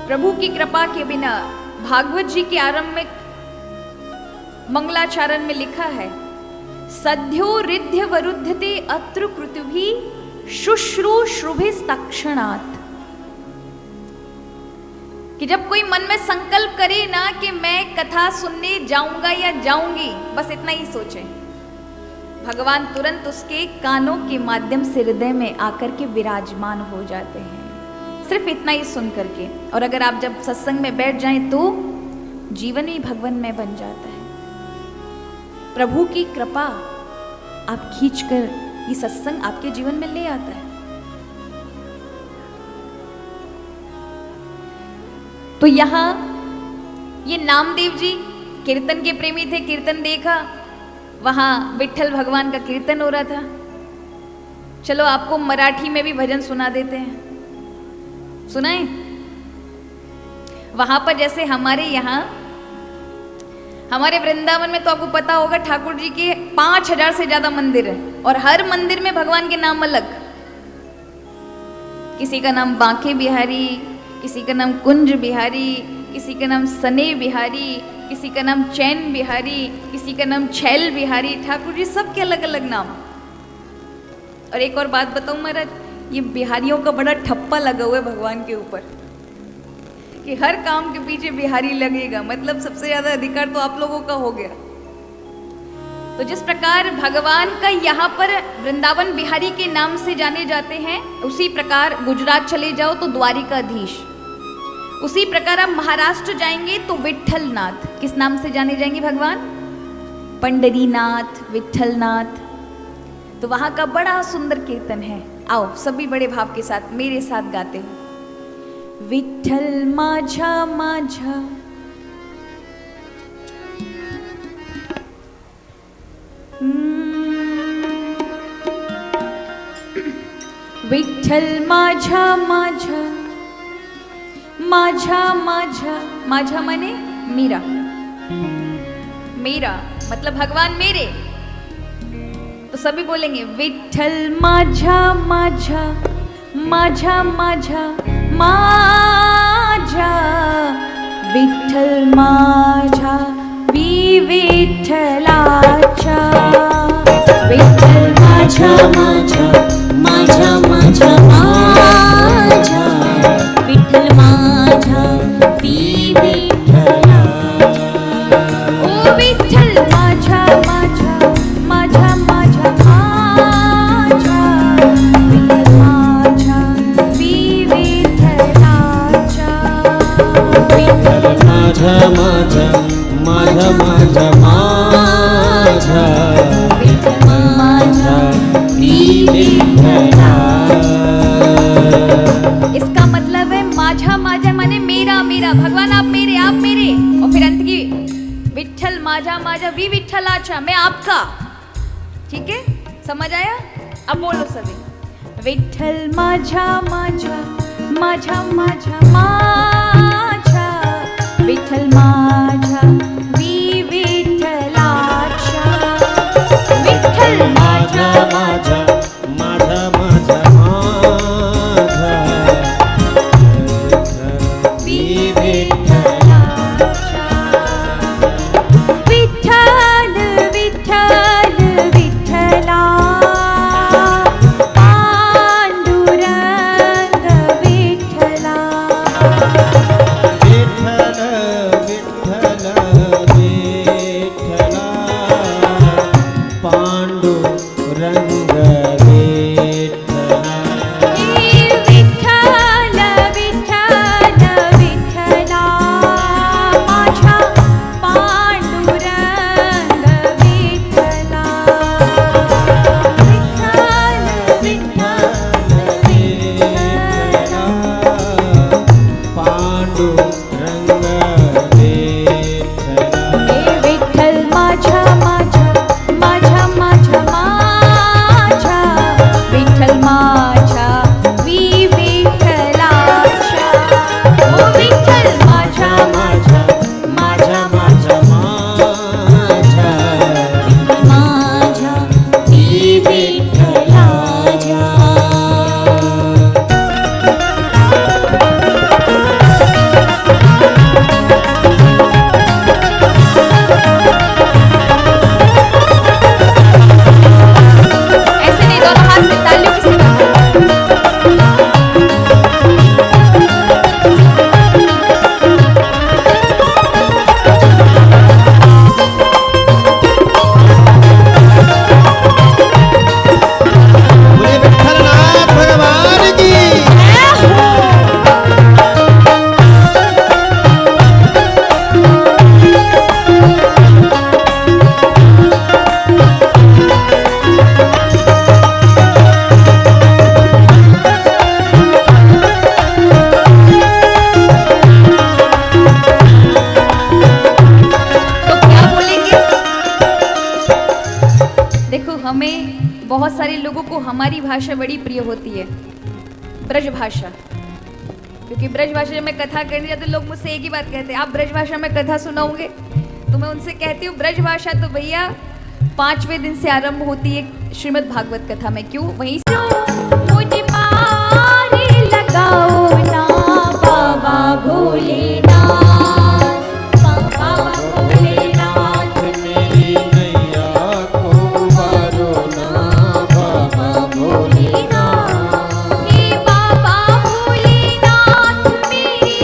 प्रभु की कृपा के बिना, भागवत जी के आरंभ में मंगलाचरण में लिखा है, सद्यो रिद्ध्य वरुध्यते अत्र कृतुभि शुश्रूषुभिस्तक्षणात्, कि जब कोई मन में संकल्प करे ना कि मैं कथा सुनने जाऊंगा या जाऊंगी, बस इतना ही सोचे, भगवान तुरंत उसके कानों के माध्यम से हृदय में आकर के विराजमान हो जाते हैं, सिर्फ इतना ही सुन करके। और अगर आप जब सत्संग में बैठ जाएं तो जीवन ही भगवान में बन जाता है। प्रभु की कृपा आप खींचकर ये सत्संग आपके जीवन में ले आता है। तो यहां ये नामदेव जी कीर्तन के प्रेमी थे, कीर्तन देखा, वहां विट्ठल भगवान का कीर्तन हो रहा था। चलो आपको मराठी में भी भजन सुना देते हैं, सुनाएं। वहां पर जैसे हमारे यहाँ, हमारे वृंदावन में तो आपको पता होगा ठाकुर जी के 5000 से ज्यादा मंदिर है, और हर मंदिर में भगवान के नाम अलग। किसी का नाम बांके बिहारी, किसी का नाम कुंज बिहारी, किसी का नाम सने बिहारी, किसी का नाम चैन बिहारी, किसी का नाम छैल बिहारी। ठाकुर जी सबके अलग अलग नाम। और एक और बात बताऊं महाराज, ये बिहारियों का बड़ा ठप्पा लगा हुआ है भगवान के ऊपर कि हर काम के पीछे बिहारी लगेगा, मतलब सबसे ज्यादा अधिकार तो आप लोगों का हो गया। तो जिस प्रकार भगवान का यहाँ पर वृंदावन बिहारी के नाम से जाने जाते हैं, उसी प्रकार गुजरात चले जाओ तो द्वारिकाधीश, उसी प्रकार आप महाराष्ट्र जाएंगे तो विट्ठलनाथ। किस नाम से जाने जाएंगे भगवान? पंडरीनाथ, विट्ठलनाथ। तो वहां का बड़ा सुंदर कीर्तन है, आओ सभी बड़े भाव के साथ मेरे साथ गाते हो। विट्ठल माझा माझा, विट्ठल माझा माझा, माझा माझा, माझा माने मेरा, मेरा मतलब भगवान मेरे। तो सभी बोलेंगे विट्ठल माझा माझा, माझा माझा माझा, विठ्ठल माझा विठ्ठलाचा, विठ्ठल माझा माझा, माझा माझा माझा, विठ्ठल माझा विठ्ठलाचा। ओ विठ्ठल माझा माझा, माझा माझा माझा, विठ्ठल माझा विठ्ठलाचा, विठ्ठल माझा माझा, माझा माझा माझा, विठ्ठल माझा विठ्ठलाचा। इसका मतलब है माझा माझा माने मेरा मेरा, भगवान आप मेरे, आप मेरे, और फिर अंत की विठ्ठल माझा माझा विठ्ठलाचा, मैं आपका। ठीक है, समझ आया? अब बोलो सभी, विठ्ठल माझा माझा, माझा माझा माझा, विठ्ठल माझा विठ्ठलाचा, विठ्ठल माझा माझा, माझा माझा माझा, विठ्ठलाचा, विठ्ठल विठ्ठल विठ्ठला, पांडुरंग विठ्ठला, विठ्ठल विठ्ठल विठ्ठला, पांडुरंग विठ्ठला, विठ्ठल विठ्ठल विठ्ठला, माझा पांडुरंग विठ्ठला, विठ्ठल विठ्ठल विठ्ठला, पांडुरंग विठ्ठला, विठ्ठल माझा माझा, माझा माझा माझा, विठ्ठल माझा विठ्ठलाचा, ओ विठ्ठल माझा माझा, माझा माझा माझा, माझा विठ्ठलाचा। बहुत सारे लोगों को हमारी भाषा बड़ी प्रिय होती है, ब्रज भाषा। क्योंकि ब्रज भाषा जब मैं कथा करने जाती हूँ, लोग मुझसे एक ही बात कहते हैं, आप ब्रज भाषा में कथा सुनाओगे? तो मैं उनसे कहती हूँ ब्रज भाषा तो भैया 5वें दिन से आरंभ होती है श्रीमद् भागवत कथा में। क्यों? वहीं से मुझे पार लगाओ ना बाबा भोलेनाथ, बाबा भोलेनाथ मेरी नैया को मारो ना बाबा भोलेनाथ। हे बाबा भोलेनाथ मेरी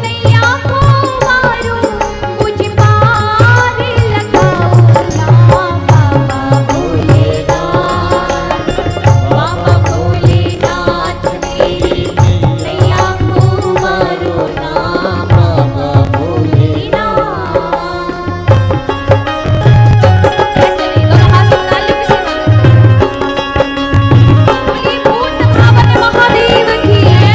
नैया को मारो, मुझे पार लगाओ ना बाबा भोलेनाथ, बाबा भोलेनाथ मेरी नैया को मारो ना बाबा भोलेनाथ। ऐसे नहीं, दोनों हाथ उठा लेके सुनो। बोलिए भूत भावन महादेव की है।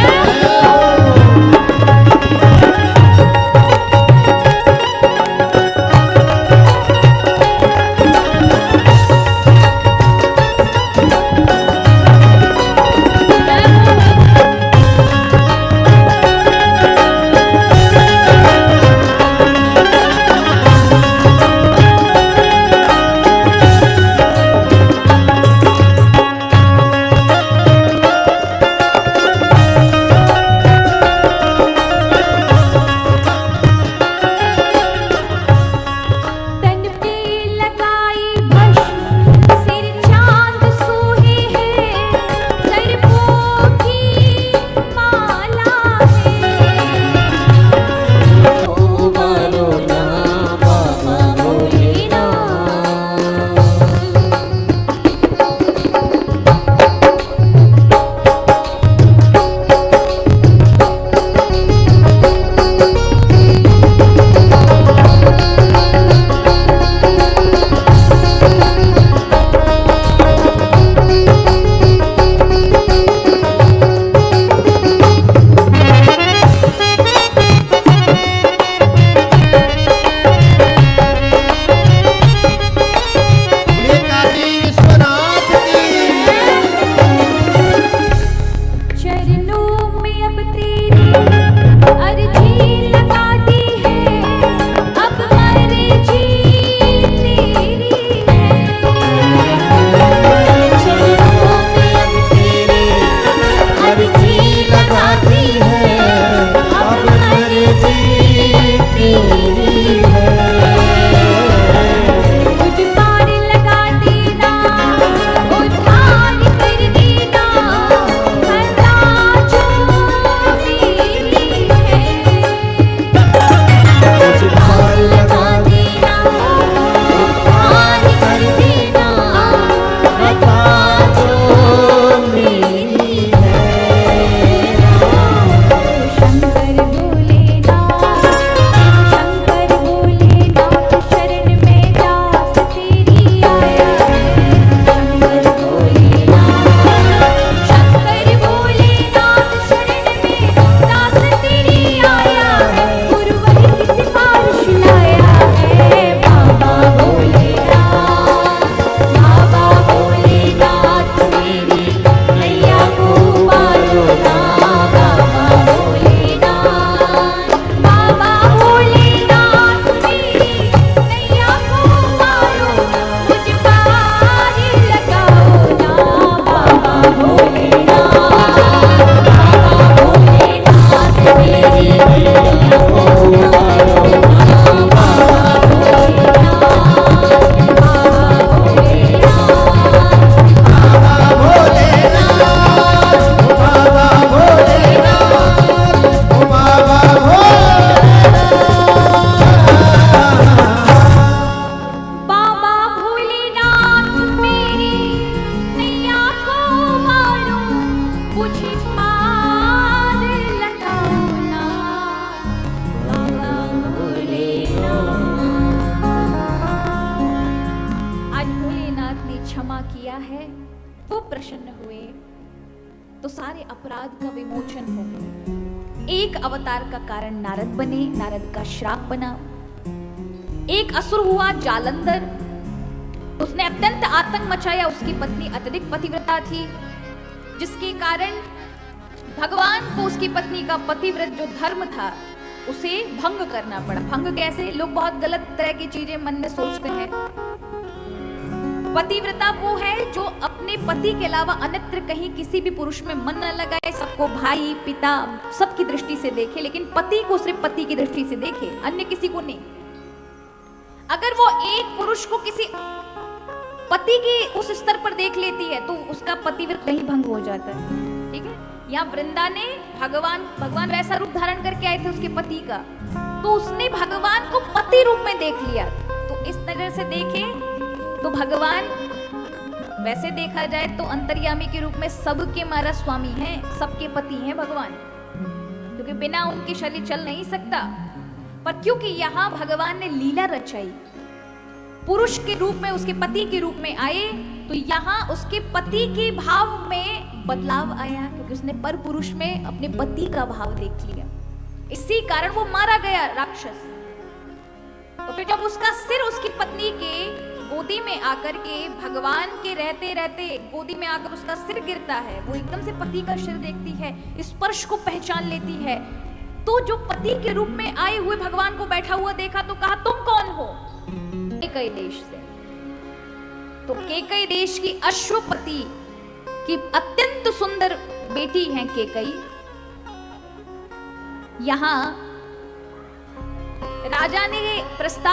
तन पे लगाई भस्म, सिर चांद सोहे है, सर्पों की माला है। को मारो ना बाबा भोलेनाथ। बोलिए काशी विश्वनाथ की। चरणों में अब तेरी अर्जी लगा दी है, अब मर्जी तेरी है। चरणों में अब तेरी अर्जी लगा दी है, अब मर्जी तेरी है। मुझ पार लगा देना, उद्धार कर देना, भला जो मेरी है। मुझ पार लगा देना, उद्धार कर देना, भला जो मेरी है। शंकर भोलेनाथ, शंकर भोलेनाथ शरण में दास तेरी आया है। शंकर भोलेनाथ, शंकर भोलेनाथ शरण में दास तेरी आया है। गुरुवर की सिफारिश लाया है बाबा भोलेनाथ, बाबा भोलेनाथ मेरी नैया को मारो ना बाबा भोलेनाथ, बाबा भोलेनाथ मेरी नैया को मारो, मुझ पार लगाओ ना बाबा भोलेनाथ, बाबा भोलेनाथ मेरी नैया को मारो ना बाबा भोलेनाथ, बाबा भोलेनाथ। बाबा भोलेनाथ, ओ बाबा भोलेनाथ। बाबा भोलेनाथ मेरी नैया को मारो, मुझे पार लगाओ ना बाबा भोलेनाथ। आज भोलेनाथ ने क्षमा किया है, वो प्रसन्न हुए तो सारे अपराध का विमोचन हो गया। एक अवतार का कारण नारद बने, नारद का श्राप बना। एक असुर हुआ जालंधर, उसने अत्यंत आतंक मचाया। उसकी पत्नी अत्यधिक पतिव्रता थी, जिसके कारण भगवान को उसकी पत्नी का पतिव्रत जो धर्म था उसे भंग करना पड़ा। भंग कैसे? लोग बहुत गलत तरह की चीजें मन में सोचते हैं। पतिव्रता वो है जो अपने पति के अलावा अन्यत्र कहीं किसी भी पुरुष में मन न लगाए, सबको भाई पिता सबकी दृष्टि से देखे, लेकिन पति को सिर्फ पति की दृष्टि से देखे, अन्य किसी को नहीं। अगर वो एक पुरुष को किसी पति की उस स्तर पर देख लेती है तो उसका पतिव्रत कहीं भंग हो जाता है। ठीक है, यहाँ वृंदा ने भगवान वैसा रूप धारण करके आए थे उसके पति का, तो उसने भगवान को पति रूप में देख लिया। तो इस तरह से देखे तो भगवान वैसे देखा जाए तो अंतर्यामी के रूप में सबके मारा स्वामी हैं, सबके पति हैं भगवान, क्योंकि बिना उनके शरीर चल नहीं सकता। पर क्योंकि यहाँ भगवान ने लीला रचाई, पुरुष के रूप में उसके पति के रूप में आए, तो यहाँ उसके पति के भाव में बदलाव आया, क्योंकि उसने पर पुरुष में अपने पति का भाव देख लिया। इसी कारण वो मारा गया राक्षस। तो फिर जब उसका सिर उसकी पत्नी के गोदी में आकर के, भगवान के रहते रहते गोदी में आकर उसका सिर गिरता है, वो एकदम से पति का सिर देखती है, स्पर्श को पहचान लेती है। तो जो पति के रूप में आए हुए भगवान को बैठा हुआ देखा तो कहा, तुम कौन हो? केकई देश से। तो केकई देश की अश्वपति की अत्यंत सुंदर बेटी है केकई। यहां राजा ने प्रस्ताव